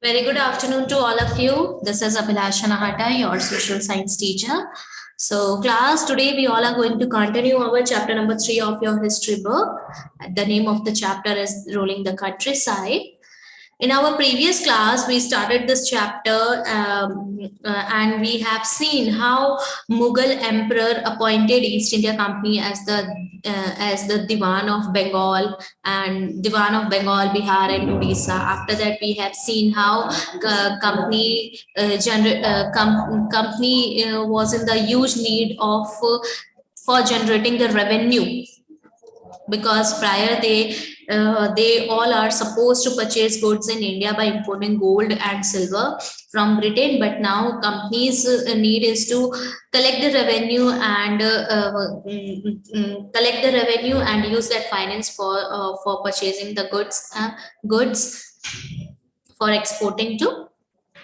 Very good afternoon to all of you. This is Abhilasha Nahata, your social science teacher. So, class, today we all are going to continue our chapter number 3 of your history book. The name of the chapter is Ruling the Countryside. In our previous class, we started this chapter and we have seen how Mughal emperor appointed East India Company as the Diwan of Bengal and Diwan of Bengal, Bihar, and Odisha. After that, we have seen how company was in the huge need of for generating the revenue, because prior they all are supposed to purchase goods in India by importing gold and silver from Britain, but now companies need is to collect the revenue and use that finance for purchasing the goods for exporting to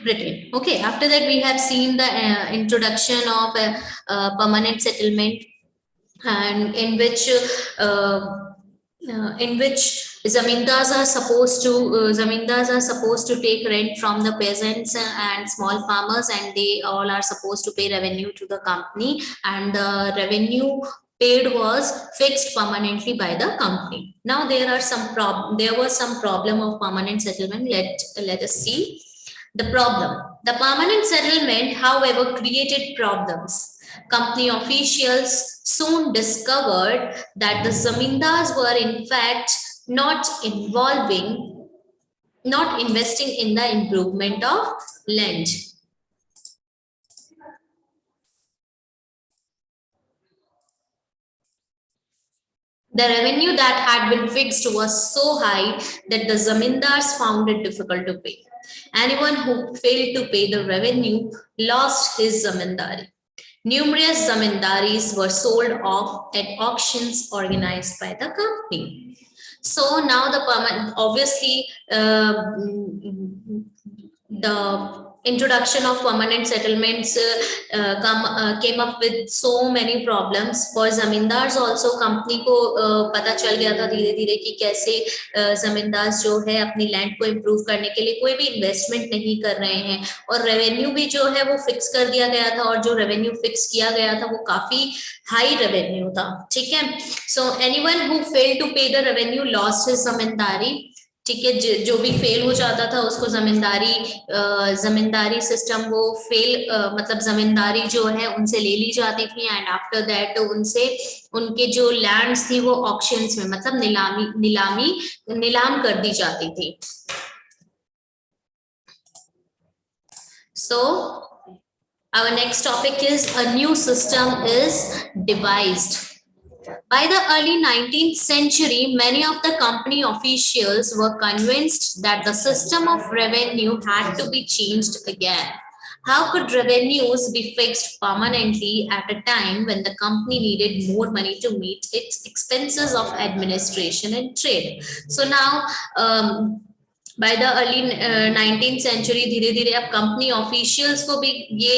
Britain. Okay, after that we have seen the introduction of permanent settlement, and in which zamindars are supposed to take rent from the peasants and small farmers, and they all are supposed to pay revenue to the company, and the revenue paid was fixed permanently by the company. Now there was some problem of permanent settlement. Let us see the problem. The permanent settlement, however, created problems. Company officials soon discovered that the zamindars were in fact not investing in the improvement of land. The revenue that had been fixed was so high that the zamindars found it difficult to pay. Anyone who failed to pay the revenue lost his zamindari. Numerous zamindaris were sold off at auctions organized by the company. So now obviously the introduction of permanent settlements came up with so many problems for zamindars also. Company को पता चल गया था धीरे धीरे कि कैसे जमींदार जो है अपनी लैंड को इम्प्रूव करने के लिए कोई भी इन्वेस्टमेंट नहीं कर रहे हैं, और रेवेन्यू भी जो है वो फिक्स कर दिया गया था, और जो रेवेन्यू फिक्स किया गया था वो काफी हाई रेवेन्यू था. ठीक है. So anyone who fail to pay the revenue lost his zamindari. ठीक है. जो भी फेल हो जाता था उसको जमींदारी सिस्टम वो मतलब जमींदारी जो है उनसे ले ली जाती थी, एंड आफ्टर दैट उनके जो लैंड्स थी वो ऑक्शंस में मतलब नीलाम कर दी जाती थी. So our next topic is a new system is devised. By the early 19th century, many of the company officials were convinced that the system of revenue had to be changed again. How could revenues be fixed permanently at a time when the company needed more money to meet its expenses of administration and trade? So now, by the early 19th century, धीरे धीरे अब company officials को भी ये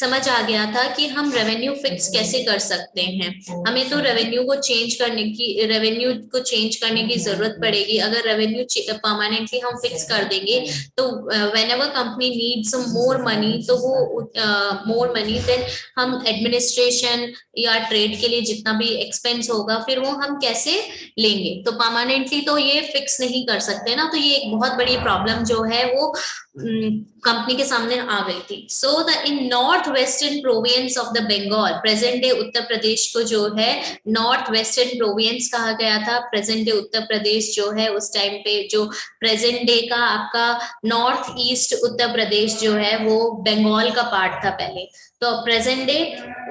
समझ आ गया था कि हम रेवेन्यू फिक्स कैसे कर सकते हैं. हमें तो रेवेन्यू को चेंज करने की जरूरत पड़ेगी. अगर रेवेन्यू परमानेंटली हम फिक्स कर देंगे तो whenever company needs more money, तो वो मोर मनी देन हम एडमिनिस्ट्रेशन या ट्रेड के लिए जितना भी एक्सपेंस होगा फिर वो हम कैसे लेंगे. तो परमानेंटली तो ये फिक्स नहीं कर सकते ना. तो ये एक बहुत बड़ी प्रॉब्लम जो है वो कंपनी के सामने आ गई थी. So the in North Western province of the Bengal, present day Uttar Pradesh को जो है नॉर्थ वेस्टर्न प्रोविंस कहा गया था. प्रेजेंट डे उत्तर प्रदेश जो है उस टाइम पे जो प्रेजेंट डे का आपका नॉर्थ ईस्ट उत्तर प्रदेश जो है वो बंगाल का पार्ट था पहले. तो प्रेजेंट डे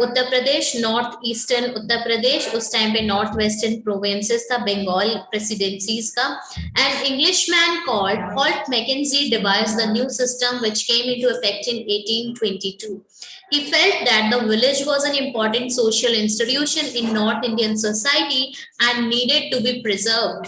उत्तर प्रदेश, नॉर्थ ईस्टर्न उत्तर प्रदेश, उस टाइम पे नॉर्थ वेस्टर्न प्रोविंसेस था बंगाल प्रेसिडेंसीज का. And Englishman called Holt Mackenzie devised the new system which came into effect in 1822. He felt that the village was an important social institution in North Indian society and needed to be preserved.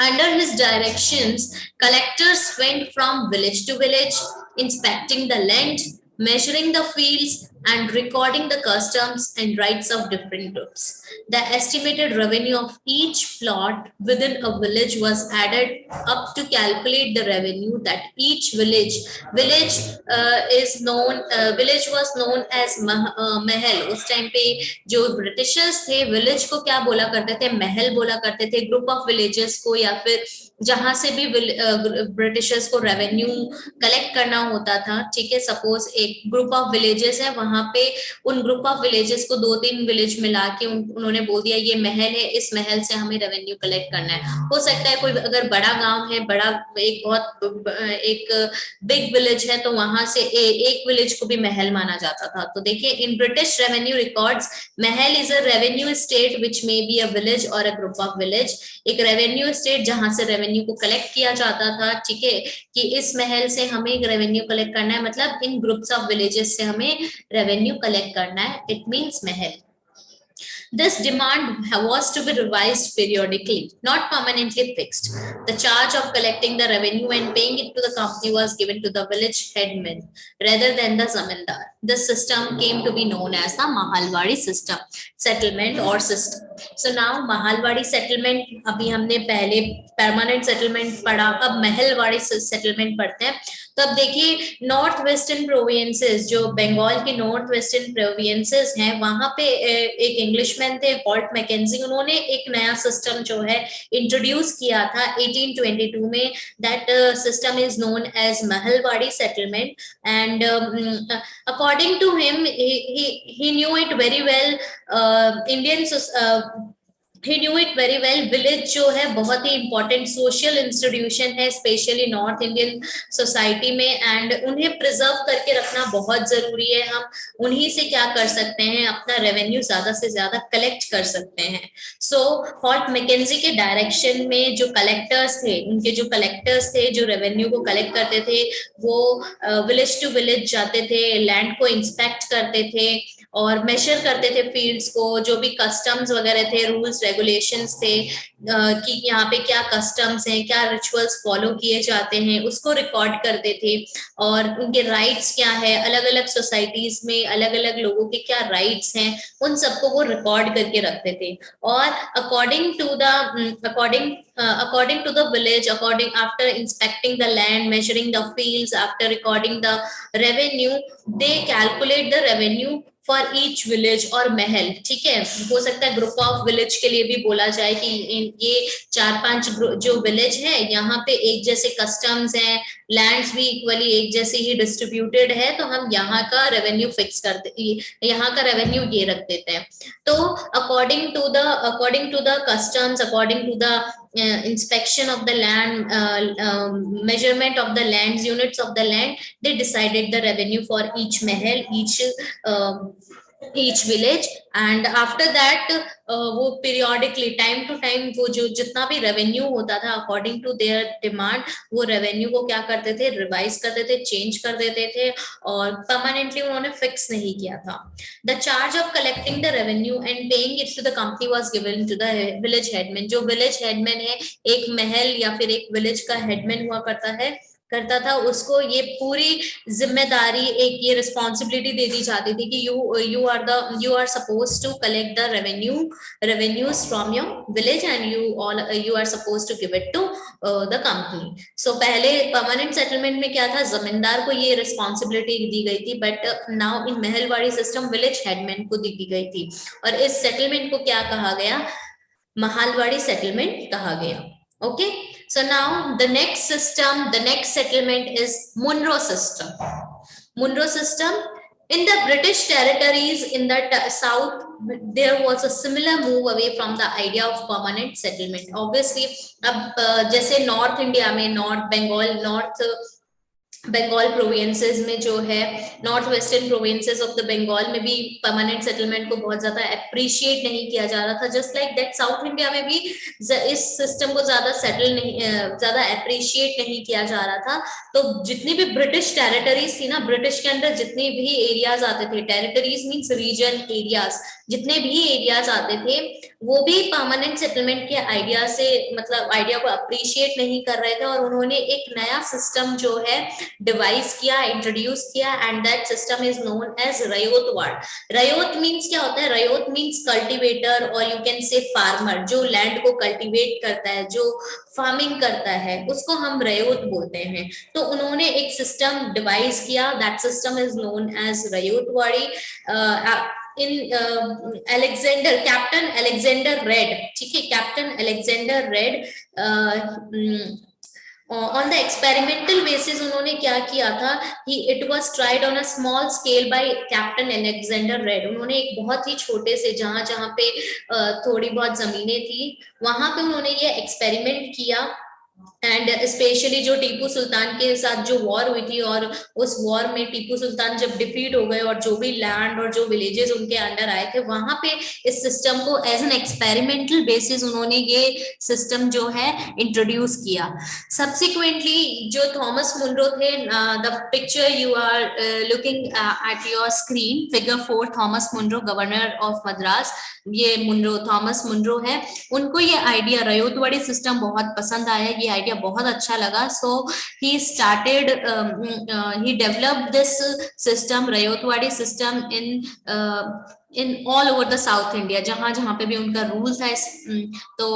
Under his directions, collectors went from village to village, inspecting the land, measuring the fields, and recording the customs and rights of different groups. The estimated revenue of each plot within a village was added up to calculate the revenue that each village village was known as महल. उस time पे जो Britishers थे village को क्या बोला करते थे, महल बोला करते थे. ग्रुप ऑफ विलेजेस को या फिर जहां से भी ब्रिटिशर्स को रेवेन्यू कलेक्ट करना होता था, ठीक है, सपोज एक ग्रुप ऑफ विलेजेस है, वहां पे उन ग्रुप ऑफ विलेजेस को 2-3 विलेज मिला के उन्होंने बोल दिया ये महल है, इस महल से हमें रेवेन्यू कलेक्ट करना है. हो सकता है कोई अगर बड़ा गांव है, बड़ा एक बहुत एक बिग विलेज है, तो वहां से एक विलेज को भी महल माना जाता था. तो देखिए in British revenue records Mahal is a revenue state which may be a village और अ ग्रुप ऑफ विलेज. एक रेवेन्यू स्टेट जहां से रेवेन्यू को कलेक्ट किया जाता था, ठीक है, कि इस महल से हमें रेवेन्यू कलेक्ट करना है, मतलब इन ग्रुप्स ऑफ विलेजेस से हमें रेवेन्यू कलेक्ट करना है, it means Mahal. This demand was to be revised periodically, not permanently fixed. The charge of collecting the revenue and paying it to the company was given to the village headman rather than the zamindar. This system came to be known as the Mahalwadi system, settlement or system. So now Mahalwadi settlement, अभी हमने पहले permanent settlement पढ़ा, अब Mahalwari settlement पढ़ते हैं. तो अब देखिए नॉर्थ वेस्टर्न प्रोविंसेस, जो बंगाल की नॉर्थ वेस्टर्न प्रोविंसेस हैं, वहां पे एक इंग्लिशमैन थे हॉल्ट मैकेंजी, उन्होंने एक नया सिस्टम जो है इंट्रोड्यूस किया था 1822 में. That system is known as mahalwari settlement. And according to him he knew it very well. He knew it very well. Village जो है बहुत ही इंपॉर्टेंट सोशल इंस्टीट्यूशन है, स्पेशली नॉर्थ इंडियन सोसाइटी में, एंड उन्हें प्रिजर्व करके रखना बहुत जरूरी है. हम उन्हीं से क्या कर सकते हैं, अपना रेवेन्यू ज्यादा से ज्यादा कलेक्ट कर सकते हैं. सो हॉल्ट मैकेंजी के डायरेक्शन में जो कलेक्टर्स थे, उनके जो कलेक्टर्स थे जो रेवेन्यू को कलेक्ट करते थे, वो विलेज टू विलेज जाते थे, लैंड को इंस्पेक्ट करते थे और मेजर करते थे फील्ड्स को. जो भी कस्टम्स वगैरह थे, रूल्स रेगुलेशंस थे, कि यहाँ पे क्या कस्टम्स हैं, क्या रिचुअल्स फॉलो किए जाते हैं, उसको रिकॉर्ड करते थे. और उनके राइट्स क्या है, अलग अलग सोसाइटीज में अलग अलग लोगों के क्या राइट्स हैं, उन सबको वो रिकॉर्ड करके रखते थे. और according to the village, after inspecting the land, measuring the fields, after recording the revenue, they calculate the revenue for each village और महल. ठीक है, हो सकता है ग्रुप ऑफ विलेज के लिए भी बोला जाए कि ये 4-5 जो विलेज है, यहाँ पे एक जैसे कस्टम्स हैं, लैंड्स भी इक्वली एक जैसे ही डिस्ट्रीब्यूटेड है, तो हम यहाँ का रेवेन्यू फिक्स करते, यहाँ का रेवेन्यू ये रख देते हैं. तो according to the customs, according to the inspection of the land, measurement of the lands, units of the land, they decided the revenue for each mahal, each village. And after that वो periodically time to time वो जो जितना भी revenue होता था according to their demand, वो revenue को क्या करते थे, revise करते थे, change कर देते थे, और permanently उन्होंने fix नहीं किया था. The charge of collecting the revenue and paying it to the company was given to the village headman. जो village headman है, एक महल या फिर एक village का headman हुआ करता था, उसको ये पूरी जिम्मेदारी, एक ये रिस्पॉन्सिबिलिटी दे दी जाती थी कि you are supposed to collect the revenues from your village and you are supposed to give it to the company. So पहले परमानेंट सेटलमेंट में क्या था, जमींदार को ये रिस्पॉन्सिबिलिटी दी गई थी, but now in Mahalwari system village headman को दी गई थी. और इस सेटलमेंट को क्या कहा गया, महालवाड़ी सेटलमेंट कहा गया. Okay, so now the next settlement is Monroe system. Monroe system, in the British territories in the south, there was a similar move away from the idea of permanent settlement. Obviously, अब जैसे north India में, north Bengal provinces में जो है, north western provinces of the Bengal में भी permanent settlement को बहुत ज्यादा अप्रिशिएट नहीं किया जा रहा था. Just like that south India में भी इस सिस्टम को ज्यादा अप्रिशिएट नहीं किया जा रहा था. तो जितनी भी ब्रिटिश टेरिटरीज थी ना, ब्रिटिश के अंदर जितने भी एरियाज आते थे, टेरिटरीज मीन्स रीजन एरियाज, जितने भी एरियाज आते थे, वो भी परमानेंट सेटलमेंट के आइडिया को अप्रिशिएट नहीं कर रहे थे. और उन्होंने एक नया सिस्टम जो है डिवाइस किया, इंट्रोड्यूस किया, and that system is known as Ryotwar. Ryot means क्या होता है? रयोत मीन्स कल्टीवेटर और यू कैन से फार्मर, जो लैंड को कल्टीवेट करता है, जो फार्मिंग करता है, उसको हम रयोत बोलते हैं। तो उन्होंने एक सिस्टम डिवाइस किया, that system is known as Ryotwari. In Alexander, captain Alexander Read, ठीक है, captain Alexander Read on the experimental basis उन्होंने क्या किया था कि it was tried on a small scale by captain Alexander Read. उन्होंने एक बहुत ही छोटे से, जहां जहां पे थोड़ी बहुत जमीनें थी, वहां पे उन्होंने ये एक्सपेरिमेंट किया। एंड स्पेशली जो टीपू सुल्तान के साथ जो वॉर हुई थी, और उस वॉर में टीपू सुल्तान जब डिफीट हो गए और जो भी लैंड और जो विलेजेस उनके अंडर आए थे, वहां पे इस सिस्टम को एज एन एक्सपेरिमेंटल बेसिस उन्होंने ये सिस्टम जो है इंट्रोड्यूस किया। सब्सिक्वेंटली जो थॉमस मुनरो थे, the picture you are looking at your screen, figure 4, Thomas Munro, governor of Madras, ये मुनरो, थॉमस मुनरो है। उनको ये आइडिया रयोतवाड़ी सिस्टम बहुत पसंद आया, ये आइडिया बहुत अच्छा लगा। So he started, he developed this system, Ryotwari system, in all over the South India, जहां जहां पे भी उनका रूल था। तो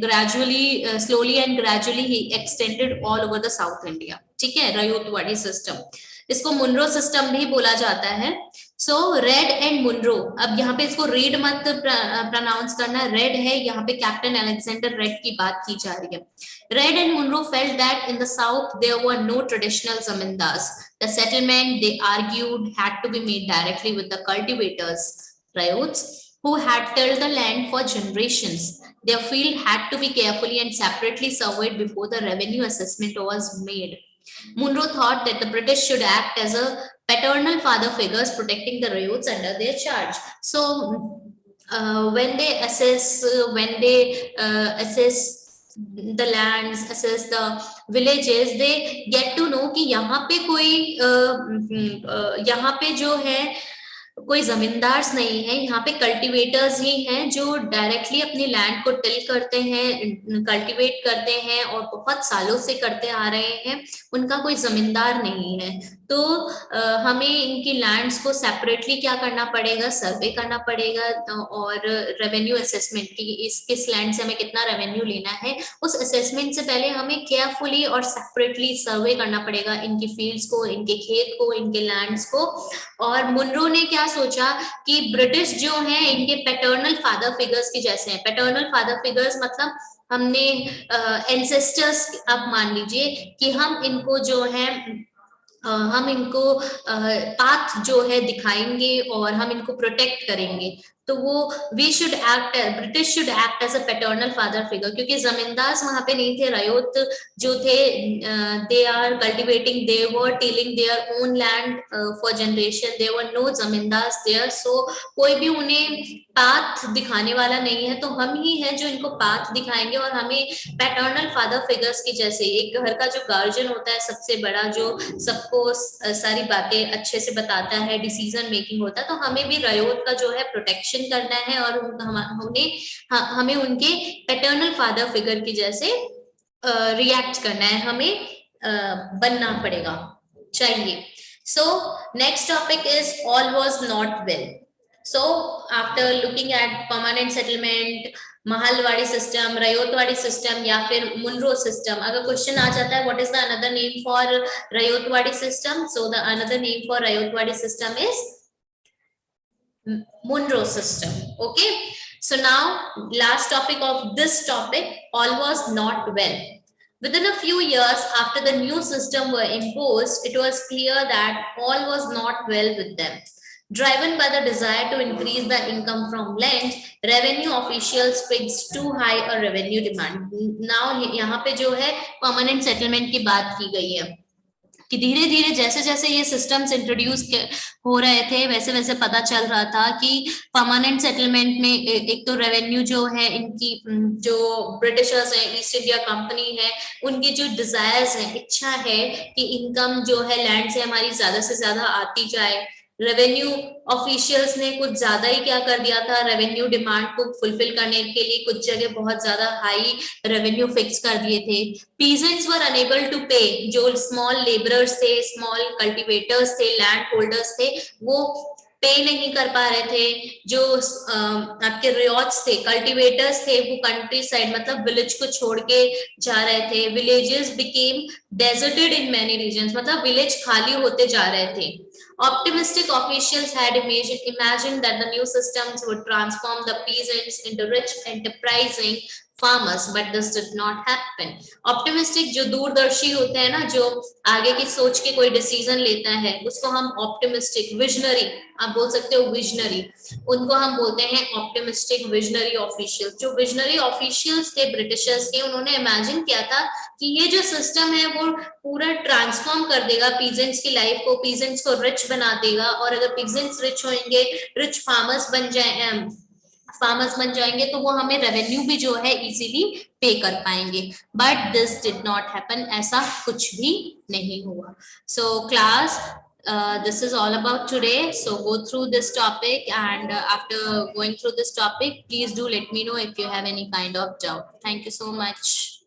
gradually, slowly and gradually he extended all over the South India, ठीक है, रयोतवाड़ी सिस्टम। इसको मुनरो सिस्टम भी बोला जाता है। सो रेड एंड मुनरो, अब यहाँ पे इसको रीड मत प्रोनाउंस करना, रेड है, यहाँ पे कैप्टन अलेक्जेंडर रेड की बात की जा रही है। Red and Munro felt that in the south there were no traditional zamindars. The settlement, they argued, had to be made directly with the cultivators, ryots, who had tilled the land for generations. Their field had to be carefully and separately surveyed before the revenue assessment was made. Munro thought that the British should act as a paternal father figures, protecting the ryots under their charge. So when they assess the lands, assess the villages, they get to know कि यहाँ पे कोई यहाँ पे जो है कोई जमींदार्स नहीं है, यहाँ पे कल्टीवेटर्स ही हैं जो डायरेक्टली अपनी लैंड को टिल करते हैं, कल्टीवेट करते हैं और बहुत सालों से करते आ रहे हैं, उनका कोई जमींदार नहीं है। तो हमें इनकी लैंड्स को सेपरेटली क्या करना पड़ेगा, सर्वे करना पड़ेगा, और रेवेन्यू असेसमेंट की किस लैंड से हमें कितना रेवेन्यू लेना है, उस असेसमेंट से पहले हमें केयरफुली और सेपरेटली सर्वे करना पड़ेगा इनकी फील्ड्स को, इनके खेत को, इनके लैंड्स को। और मुनरो ने क्या सोचा कि ब्रिटिश जो हैं इनके पैटर्नल फादर फिगर्स की जैसे हैं। पैटर्नल फादर फिगर्स मतलब हमने एंसेस्टर्स, अब मान लीजिए कि हम इनको जो है हम इनको पाथ जो है दिखाएंगे और हम इनको प्रोटेक्ट करेंगे, तो वो we should act, British should act as a paternal father figure, क्योंकि जमींदार वहां पे नहीं थे। रयोत जो थे, they are cultivating, they were tilling their own land for generation, there were no zamindar there. So कोई भी उन्हें पाथ दिखाने वाला नहीं है, तो हम ही हैं जो इनको पाथ दिखाएंगे। और हमें पैटर्नल फादर फिगर्स की जैसे, एक घर का जो गार्जियन होता है सबसे बड़ा, जो सबको सारी बातें अच्छे से बताता है, डिसीजन मेकिंग होता है, तो हमें भी रयोत का जो है प्रोटेक्शन करना है और हमें उनके पैटर्नल फादर फिगर की जैसे रिएक्ट करना है, हमें बनना पड़ेगा, चाहिए। So next topic is all was not well. So after looking at permanent settlement, Mahalwari system, Ryotwari system या फिर मुनरो सिस्टम, अगर क्वेश्चन आ जाता है what is the another name for Ryotwari system, so the another name for Ryotwari system is Munro system. Okay, so now last topic of this topic, all was not well. Within a few years after the new system were imposed, it was clear that all was not well with them. Driven by the desire to increase the income from land, revenue officials fixed too high a revenue demand. Now यहाँ पे जो है permanent settlement की बात की गई है कि धीरे धीरे जैसे जैसे ये सिस्टम्स इंट्रोड्यूस हो रहे थे, वैसे वैसे पता चल रहा था कि परमानेंट सेटलमेंट में एक तो रेवेन्यू जो है इनकी, जो ब्रिटिशर्स हैं, ईस्ट इंडिया कंपनी है, उनकी जो डिजायर्स है, इच्छा है कि इनकम जो है लैंड से हमारी ज्यादा से ज्यादा आती जाए, रेवेन्यू ऑफिशियल्स ने कुछ ज्यादा ही क्या कर दिया था, रेवेन्यू डिमांड को फुलफिल करने के लिए कुछ जगह बहुत ज्यादा हाई रेवेन्यू फिक्स कर दिए थे। पीजेंट्स वर अनेबल टू पे, जो स्मॉल लेबरर्स थे, स्मॉल कल्टिवेटर्स थे, लैंड होल्डर्स थे, वो पे नहीं कर पा रहे थे। जो आपके रियॉट्स थे, कल्टिवेटर्स थे, वो कंट्री साइड मतलब विलेज को छोड़ के जा रहे थे। Villages became deserted in many reasons, मतलब विलेज खाली होते जा रहे थे। Optimistic officials had imagined that the new systems would transform the peasants into rich, enterprising farmers, but this did not happen. Optimistic जो दूरदर्शी होते हैं ना, जो आगे की सोच के कोई डिसीजन लेता है, उसको हम ऑप्टिमिस्टिक, विजनरी, आप बोल सकते हो विजनरी, उनको हम बोलते हैं ऑप्टिमिस्टिक विजनरी ऑफिशियल। जो विजनरी ऑफिशियल्स थे ब्रिटिशर्स के, उन्होंने इमेजिन किया था कि ये जो सिस्टम है वो पूरा ट्रांसफॉर्म कर देगा पीजेंट्स की लाइफ को, पीजेंट्स को रिच बना देगा, और अगर पीजेंट्स रिच होंगे, रिच फार्मर्स बन जाएंगे, तो वो हमें रेवेन्यू भी जो है इजीली पे कर पाएंगे। But this did not happen, ऐसा कुछ भी नहीं हुआ। So class, this is all about today. So go through this topic, and after going through this topic, please do let me know if you have any kind of doubt. Thank you so much.